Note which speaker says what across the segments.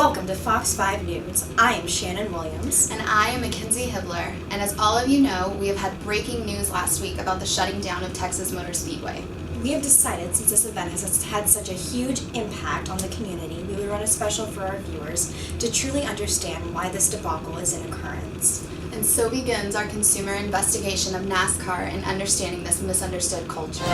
Speaker 1: Welcome to Fox 5 News. I am Shannon Williams.
Speaker 2: And I am Mackenzie Hibbler. And as all of you know, we have had breaking news last week about the shutting down of Texas Motor Speedway.
Speaker 1: We have decided, since this event has had such a huge impact on the community, we would run a special for our viewers to truly understand why this debacle is an occurrence.
Speaker 2: And so begins our consumer investigation of NASCAR and understanding this misunderstood culture.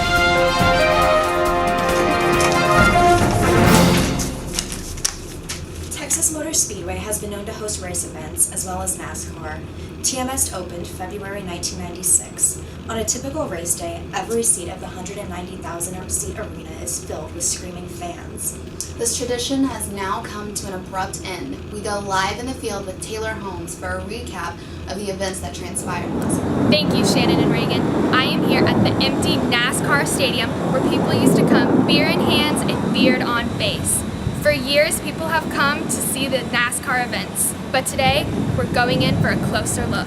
Speaker 1: Texas Motor Speedway has been known to host race events as well as NASCAR. TMS opened February 1996. On a typical race day, every seat of the 190,000-seat arena is filled with screaming fans.
Speaker 2: This tradition has now come to an abrupt end. We go live in the field with Taylor Holmes for a recap of the events that transpired last week.
Speaker 3: Thank you, Shannon and Reagan. I am here at the empty NASCAR stadium where people used to come beer in hands and beard on base. For years, people have come to see the NASCAR events, but today, we're going in for a closer look.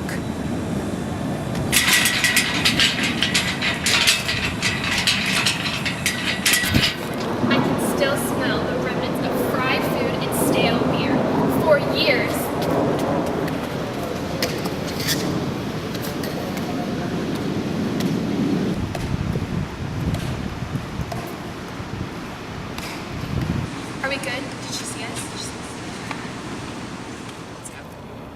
Speaker 3: I can still smell the remnants of fried food and stale beer. For years, are we good? Did you see us? Let's go.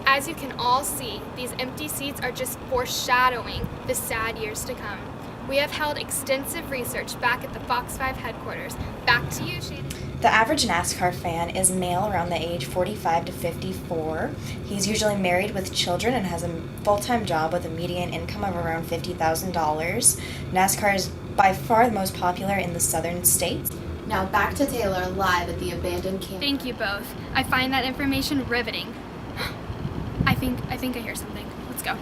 Speaker 3: As you can all see, these empty seats are just foreshadowing the sad years to come. We have held extensive research back at the Fox 5 headquarters. Back to you, Shannon.
Speaker 1: The average NASCAR fan is male around the age 45 to 54. He's usually married with children and has a full-time job with a median income of around $50,000. NASCAR is by far the most popular in the southern states.
Speaker 2: Now back to Taylor live at the abandoned camp.
Speaker 3: Thank you both. I find that information riveting. I think I hear something. Let's go.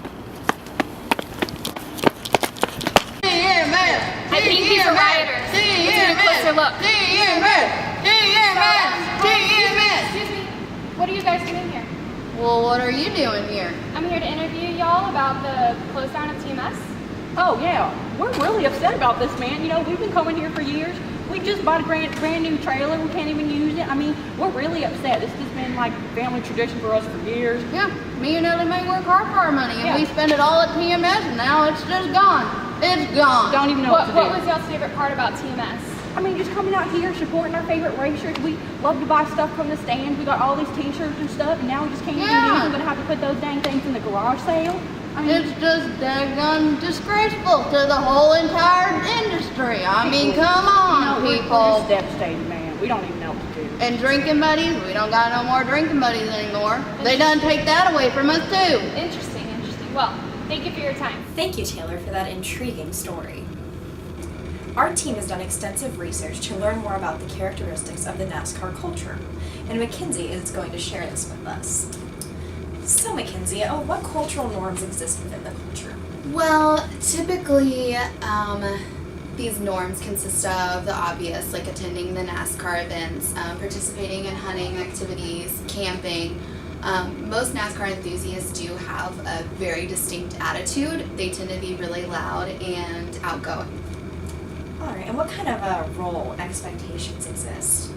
Speaker 3: I think he's a rioter. Let's get a closer look. Excuse me. What are you guys doing here?
Speaker 4: Well, what are you doing here?
Speaker 3: I'm here to interview y'all about the close down of TMS.
Speaker 5: Oh yeah, we're really upset about this, man. You know, we've been coming here for years. We just bought a brand new trailer. We can't even use it. I mean, we're really upset. This has been like family tradition for us for years.
Speaker 4: Yeah, me and Ellie Mae work hard for our money, and
Speaker 5: Yeah.
Speaker 4: we spend it all at TMS, and now it's just gone. It's gone.
Speaker 5: Don't even know what to do.
Speaker 3: What was y'all's favorite part about TMS?
Speaker 5: I mean, just coming out here, supporting our favorite racers. We love to buy stuff from the stands. We got all these t-shirts and stuff, and now we just can't even
Speaker 4: Yeah.
Speaker 5: use them. We're going to have to put those dang things in the garage sale. I mean,
Speaker 4: It's just daggone disgraceful to the whole entire industry. I mean, come on,
Speaker 5: we're
Speaker 4: people.
Speaker 5: just devastated, man. We don't even know what to do.
Speaker 4: And drinking buddies, we don't got no more drinking buddies anymore. They done take that away from us too.
Speaker 3: Interesting. Well, thank you for your time.
Speaker 1: Thank you, Taylor, for that intriguing story. Our team has done extensive research to learn more about the characteristics of the NASCAR culture, and Mackenzie is going to share this with us. So, Mackenzie, what cultural norms exist within the culture?
Speaker 2: Well, typically, these norms consist of the obvious, like attending the NASCAR events, participating in hunting activities, camping. Most NASCAR enthusiasts do have a very distinct attitude. They tend to be really loud and outgoing.
Speaker 1: All right, and what kind of role expectations exist?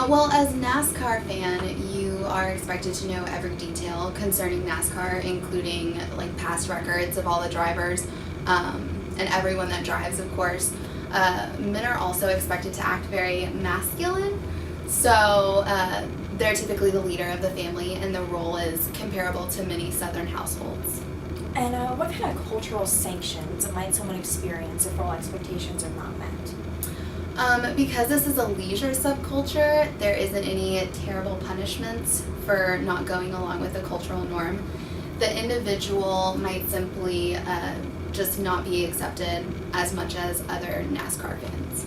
Speaker 2: Well, as a NASCAR fan, you are expected to know every detail concerning NASCAR, including like past records of all the drivers, and everyone that drives, of course. Men are also expected to act very masculine, so they're typically the leader of the family, and the role is comparable to many Southern households.
Speaker 1: And what kind of cultural sanctions might someone experience if role expectations are not met?
Speaker 2: Because this is a leisure subculture, there isn't any terrible punishments for not going along with the cultural norm. The individual might simply just not be accepted as much as other NASCAR fans.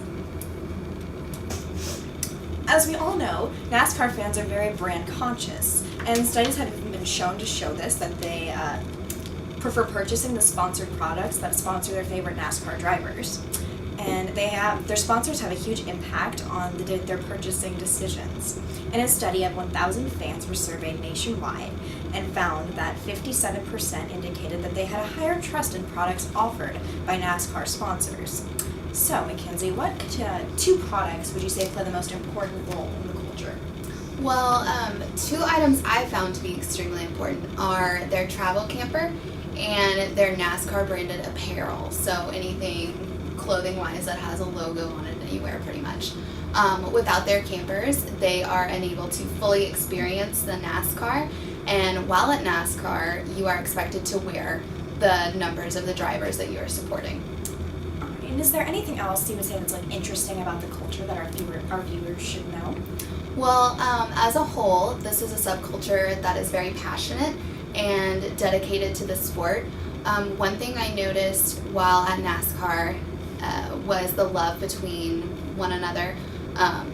Speaker 1: As we all know, NASCAR fans are very brand conscious, and studies have been shown to show this, that they prefer purchasing the sponsored products that sponsor their favorite NASCAR drivers. And their sponsors have a huge impact on their purchasing decisions. And a study of 1,000 fans were surveyed nationwide and found that 57% indicated that they had a higher trust in products offered by NASCAR sponsors. So, Mackenzie, what two products would you say play the most important role in the culture?
Speaker 2: Well, two items I found to be extremely important are their travel camper and their NASCAR branded apparel. So anything clothing wise that has a logo on it that you wear pretty much. Without their campers, they are unable to fully experience the NASCAR. And while at NASCAR, you are expected to wear the numbers of the drivers that you are supporting.
Speaker 1: And is there anything else you would say that's like interesting about the culture that our viewers should know?
Speaker 2: Well, as a whole, this is a subculture that is very passionate and dedicated to the sport. One thing I noticed while at NASCAR was the love between one another.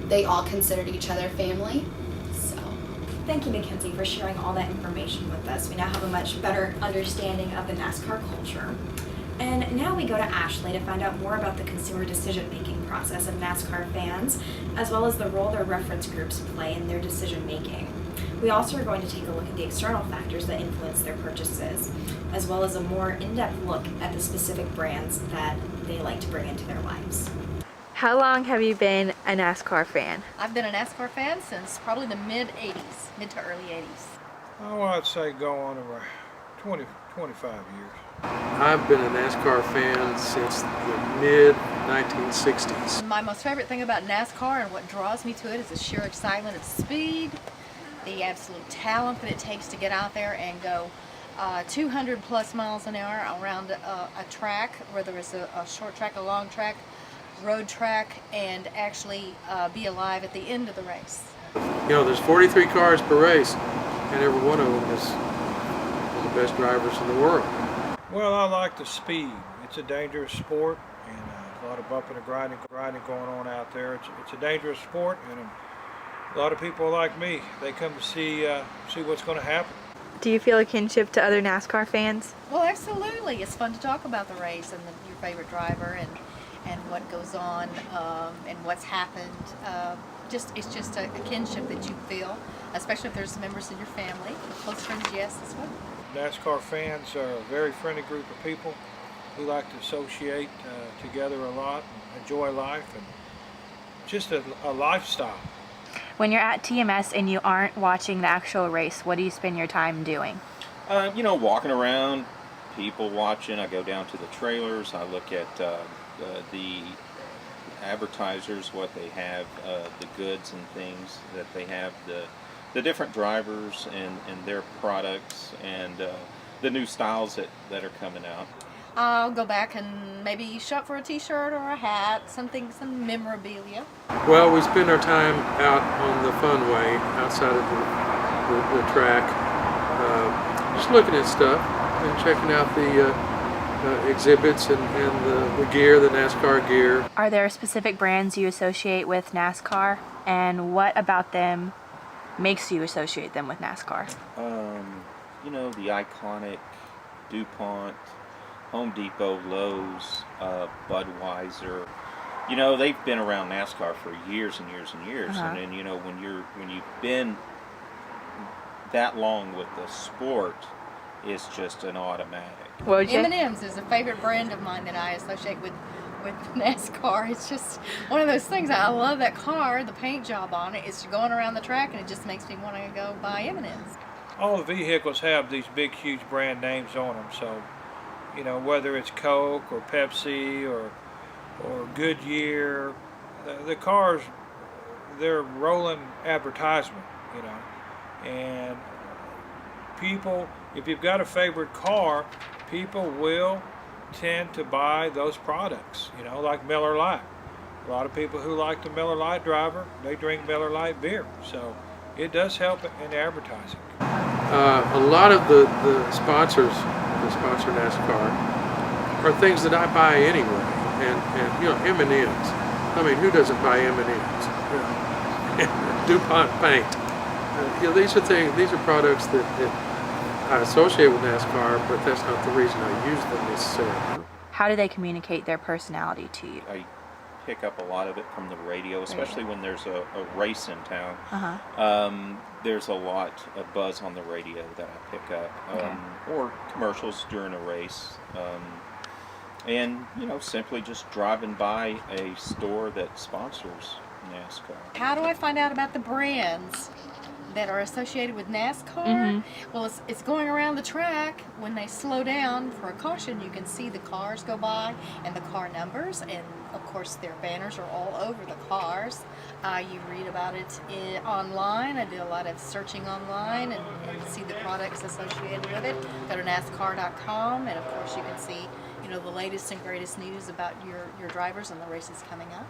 Speaker 2: They all considered each other family. So,
Speaker 1: Thank you, Mackenzie, for sharing all that information with us. We now have a much better understanding of the NASCAR culture. And now we go to Ashley to find out more about the consumer decision-making process of NASCAR fans, as well as the role their reference groups play in their decision-making. We also are going to take a look at the external factors that influence their purchases, as well as a more in-depth look at the specific brands that they like to bring into their lives.
Speaker 3: How long have you been a NASCAR fan?
Speaker 6: I've been a NASCAR fan since probably the mid to early 80s.
Speaker 7: Oh, I'd say going around 25 years.
Speaker 8: I've been a NASCAR fan since the mid-1960s.
Speaker 6: My most favorite thing about NASCAR and what draws me to it is the sheer excitement of speed, the absolute talent that it takes to get out there and go 200 plus miles an hour around a track, whether it's a short track, a long track, road track, and actually be alive at the end of the race.
Speaker 8: You know, there's 43 cars per race, and every one of them is one of the best drivers in the world.
Speaker 7: Well, I like the speed. It's a dangerous sport, and a lot of bumping and grinding going on out there. It's a dangerous sport, and a lot of people like me, they come to see what's going to happen.
Speaker 3: Do you feel a kinship to other NASCAR fans?
Speaker 6: Well, absolutely. It's fun to talk about the race and your favorite driver and what goes on and what's happened. It's just a kinship that you feel, especially if there's members of your family. Close friends, yes, as well.
Speaker 7: NASCAR fans are a very friendly group of people who like to associate together a lot, and enjoy life, and just a lifestyle.
Speaker 3: When you're at TMS and you aren't watching the actual race, what do you spend your time doing?
Speaker 9: Walking around, people watching. I go down to the trailers. I look at the advertisers, what they have, the goods and things that they have, the different drivers and their products, and the new styles that are coming out.
Speaker 6: I'll go back and maybe shop for a t-shirt or a hat, some memorabilia.
Speaker 8: Well, we spend our time out on the funway, outside of the track, just looking at stuff and checking out the exhibits and the gear, the NASCAR gear.
Speaker 3: Are there specific brands you associate with NASCAR, and what about them makes you associate them with NASCAR?
Speaker 9: The iconic DuPont, Home Depot, Lowe's, Budweiser. They've been around NASCAR for years and years and years.
Speaker 3: Uh-huh.
Speaker 9: And then, when you've been that long with the sport, it's just an automatic.
Speaker 3: What would you?
Speaker 6: M&M's is a favorite brand of mine that I associate with NASCAR. It's just one of those things. I love that car, the paint job on it. It's going around the track, and it just makes me want to go buy M&M's.
Speaker 7: All the vehicles have these big, huge brand names on them, so whether it's Coke or Pepsi or Goodyear, the cars, they're rolling advertisement, and people, if you've got a favorite car, people will tend to buy those products, like Miller Lite. A lot of people who like the Miller Lite driver, they drink Miller Lite beer, so it does help in advertising.
Speaker 8: A lot of the sponsors that sponsor NASCAR are things that I buy anyway, and M&Ms. I mean, who doesn't buy M&Ms? DuPont paint. These are products that I associate with NASCAR, but that's not the reason I use them necessarily.
Speaker 3: How do they communicate their personality to you?
Speaker 9: I pick up a lot of it from the radio, especially when there's a race in town.
Speaker 3: Uh-huh.
Speaker 9: There's a lot of buzz on the radio that I pick up, or commercials during a race, and simply just driving by a store that sponsors NASCAR.
Speaker 6: How do I find out about the brands? that are associated with NASCAR. Well, it's going around the track. When they slow down for a caution, you can see the cars go by and the car numbers, and of course their banners are all over the cars. You read about it online. I do a lot of searching online and see the products associated with it. Go to NASCAR.com, and of course you can see, you know, the latest and greatest news about your drivers and the races coming up.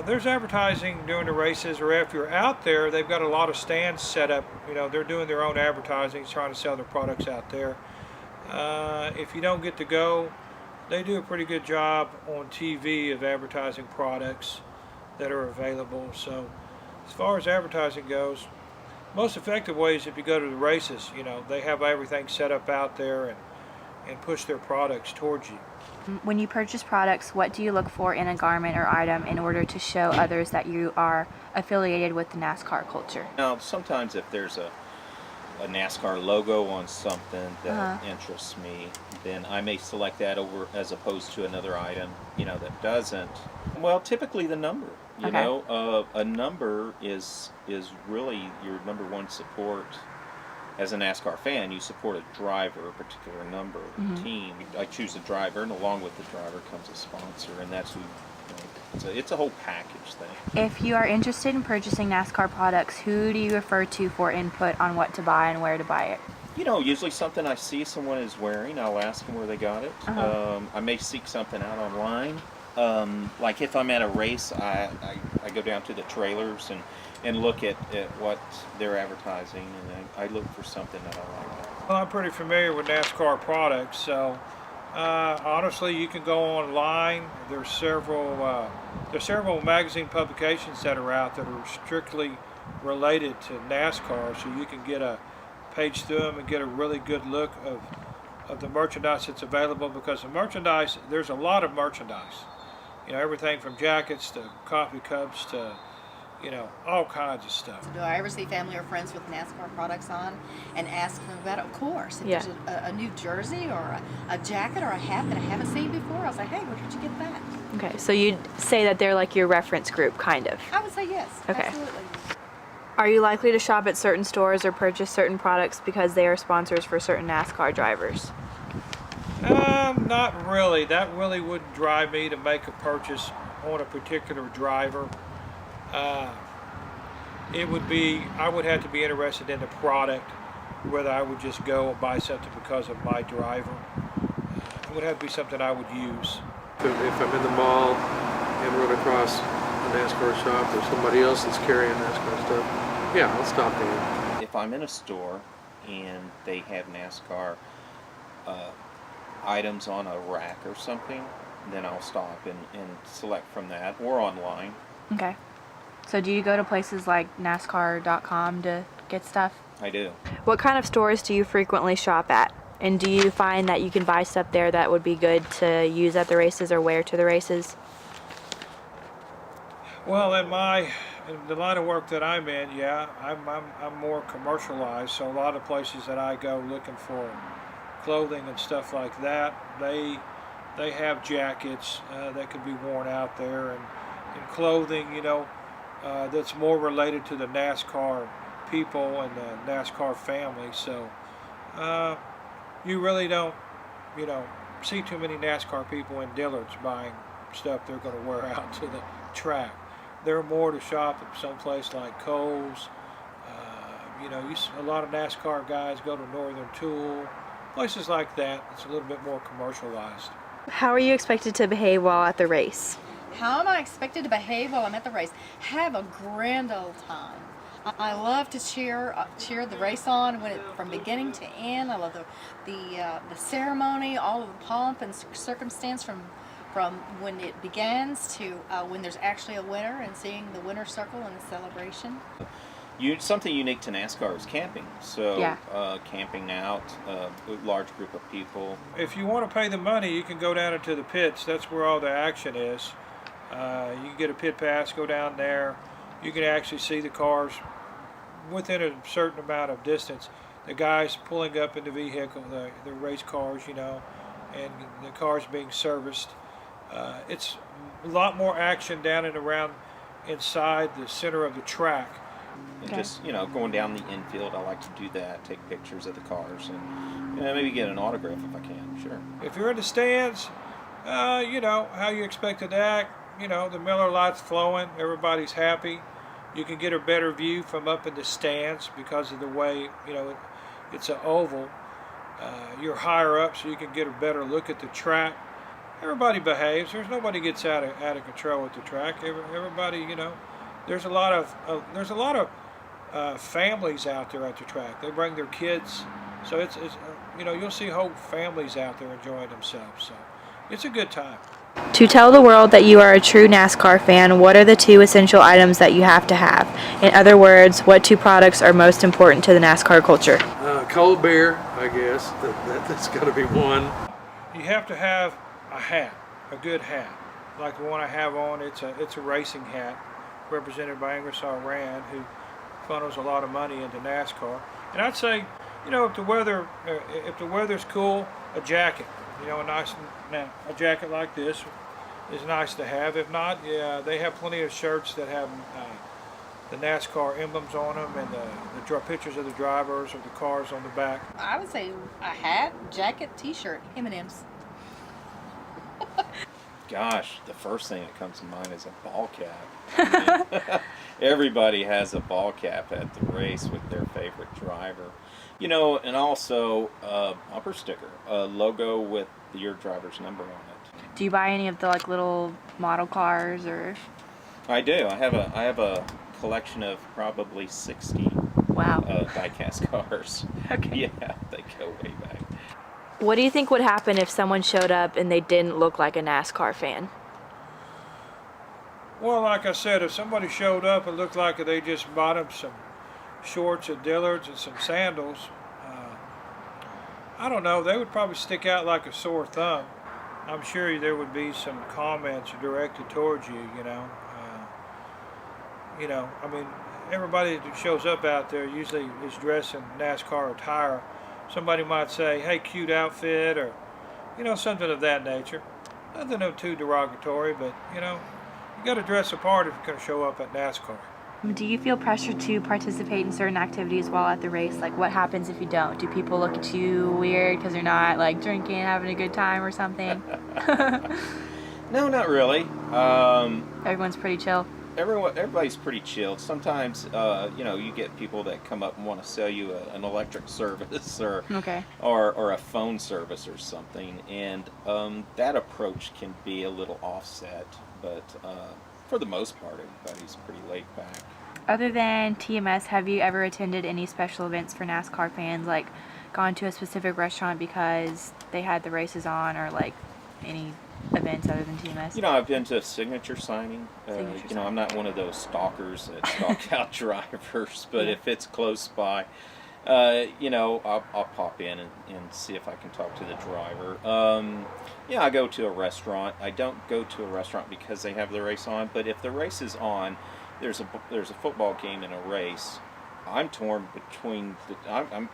Speaker 7: There's advertising during the races, or after you're out there, they've got a lot of stands set up. You know, they're doing their own advertising, trying to sell their products out there. If you don't get to go, they do a pretty good job on TV of advertising products that are available. So as far as advertising goes, most effective way is if you go to the races. You know, they have everything set up out there and push their products towards you.
Speaker 10: When you purchase products, what do you look for in a garment or item in order to show others that you are affiliated with the NASCAR culture?
Speaker 9: Now, sometimes if there's a NASCAR logo on something that interests me, then I may select that over as opposed to another item, you know, that doesn't. Well, typically the number. You know, a number is really your number one support. As a NASCAR fan, you support a driver, a particular number, a team. I choose a driver, and along with the driver comes a sponsor, and that's who. You know, it's a whole package thing.
Speaker 10: If you are interested in purchasing NASCAR products, who do you refer to for input on what to buy and where to buy it?
Speaker 9: You know, usually something I see someone is wearing, I'll ask them where they got it. I may seek something out online. Like if I'm at a race, I go down to the trailers and look at what they're advertising, and I look for something that I like.
Speaker 7: Well, I'm pretty familiar with NASCAR products, so honestly, you can go online. There's several magazine publications that are out that are strictly related to NASCAR, so you can get a page through them and get a really good look of the merchandise that's available, because the merchandise, there's a lot of merchandise. You know, everything from jackets to coffee cups to, you know, all kinds of stuff.
Speaker 6: Do I ever see family or friends with NASCAR products on and ask them about it? Of course. If there's a new jersey or a jacket or a hat that I haven't seen before, I'll say, hey, where did you get that?
Speaker 10: Okay, so you'd say that they're like your reference group, kind of.
Speaker 6: I would say yes,
Speaker 10: Okay.
Speaker 6: absolutely.
Speaker 10: Are you likely to shop at certain stores or purchase certain products because they are sponsors for certain NASCAR drivers?
Speaker 7: Not really. That really wouldn't drive me to make a purchase on a particular driver. It would be, I would have to be interested in the product, whether I would just go and buy something because of my driver. It would have to be something I would use.
Speaker 8: If I'm in the mall and run across a NASCAR shop or somebody else that's carrying NASCAR stuff, yeah, I'll stop there.
Speaker 9: If I'm in a store and they have NASCAR items on a rack or something, then I'll stop and select from that, or online.
Speaker 10: Okay. So do you go to places like NASCAR.com to get stuff?
Speaker 9: I do.
Speaker 10: What kind of stores do you frequently shop at? And do you find that you can buy stuff there that would be good to use at the races or wear to the races?
Speaker 7: Well, in the line of work that I'm in, yeah, I'm more commercialized. So a lot of places that I go looking for clothing and stuff like that, they have jackets that can be worn out there, and clothing, you know, that's more related to the NASCAR people and the NASCAR family. So you really don't, you know, see too many NASCAR people in Dillard's buying stuff they're going to wear out to the track. They're more to shop at someplace like Kohl's. You know, a lot of NASCAR guys go to Northern Tool, places like that. It's a little bit more commercialized.
Speaker 10: How are you expected to behave while at the race?
Speaker 6: How am I expected to behave while I'm at the race? Have a grand old time. I love to cheer the race on from beginning to end. I love the ceremony, all of the pomp and circumstance from when it begins to when there's actually a winner, and seeing the winner's circle and the celebration.
Speaker 9: Something unique to NASCAR is camping. So camping out, a large group of people.
Speaker 7: If you want to pay the money, you can go down into the pits. That's where all the action is. You can get a pit pass, go down there. You can actually see the cars within a certain amount of distance. The guys pulling up in the vehicle, the race cars, you know, and the cars being serviced. It's a lot more action down and around inside the center of the track
Speaker 9: And
Speaker 10: Okay.
Speaker 9: just, going down the infield, I like to do that, take pictures of the cars, and maybe get an autograph if I can, sure.
Speaker 7: If you're in the stands, how you expected to act. The Miller Lite's flowing, everybody's happy. You can get a better view from up in the stands because of the way, it's an oval. You're higher up, so you can get a better look at the track. Everybody behaves. There's nobody gets out of control at the track. Everybody, there's a lot of families out there at the track. They bring their kids, so it's you'll see whole families out there enjoying themselves. So it's a good time.
Speaker 10: To tell the world that you are a true NASCAR fan, what are the 2 essential items that you have to have? In other words, what 2 products are most important to the NASCAR culture?
Speaker 8: Cold beer, I guess. That's got to be one.
Speaker 7: You have to have a hat, a good hat, like the one I have on. It's a racing hat, represented by Ingersoll Rand, who funnels a lot of money into NASCAR. And I'd say, if the weather's cool, a jacket, a jacket like this is nice to have. If not, they have plenty of shirts that have the NASCAR emblems on them and the pictures of the drivers or the cars on the back.
Speaker 6: I would say a hat, jacket, t-shirt, M&M's.
Speaker 9: Gosh, the first thing that comes to mind is a ball cap. Everybody has a ball cap at the race with their favorite driver. And also a bumper sticker, a logo with your driver's number on it.
Speaker 10: Do you buy any of the little model cars or?
Speaker 9: I do. I have a collection of probably 60
Speaker 10: Wow.
Speaker 9: die-cast cars.
Speaker 10: Okay.
Speaker 9: Yeah, they go way back.
Speaker 10: What do you think would happen if someone showed up and they didn't look like a NASCAR fan?
Speaker 7: Well, like I said, if somebody showed up and looked like they just bought them some shorts at Dillard's and some sandals, I don't know, they would probably stick out like a sore thumb. I'm sure there would be some comments directed towards you, everybody that shows up out there usually is dressed in NASCAR attire. Somebody might say, hey, cute outfit, or, something of that nature. Nothing too derogatory, but, you got to dress the part if you're going to show up at NASCAR.
Speaker 10: Do you feel pressure to participate in certain activities while at the race? Like, what happens if you don't? Do people look at you weird because you're not, drinking, having a good time or something?
Speaker 9: No, not really.
Speaker 10: Everyone's pretty chill.
Speaker 9: Everybody's pretty chilled. Sometimes, you get people that come up and want to sell you an electric service or a phone service or something, and that approach can be a little offset. But for the most part, everybody's pretty laid back.
Speaker 10: Other than TMS, have you ever attended any special events for NASCAR fans, like gone to a specific restaurant because they had the races on, or any events other than TMS?
Speaker 9: I've been to signature signing. I'm not one of those stalkers that stalk out drivers, but if it's close by, I'll pop in and see if I can talk to the driver. I go to a restaurant. I don't go to a restaurant because they have the race on, but if the race is on, there's a football game and a race. I'm torn between I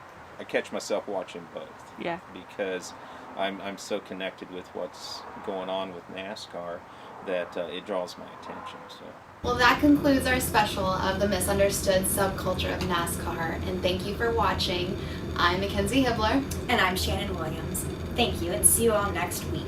Speaker 9: catch myself watching both.
Speaker 10: Yeah.
Speaker 9: Because I'm so connected with what's going on with NASCAR that it draws my attention. So.
Speaker 2: Well, that concludes our special of the misunderstood subculture of NASCAR, and thank you for watching. I'm Mackenzie Hibbler.
Speaker 1: And I'm Shannon Williams. Thank you, and see you all next week.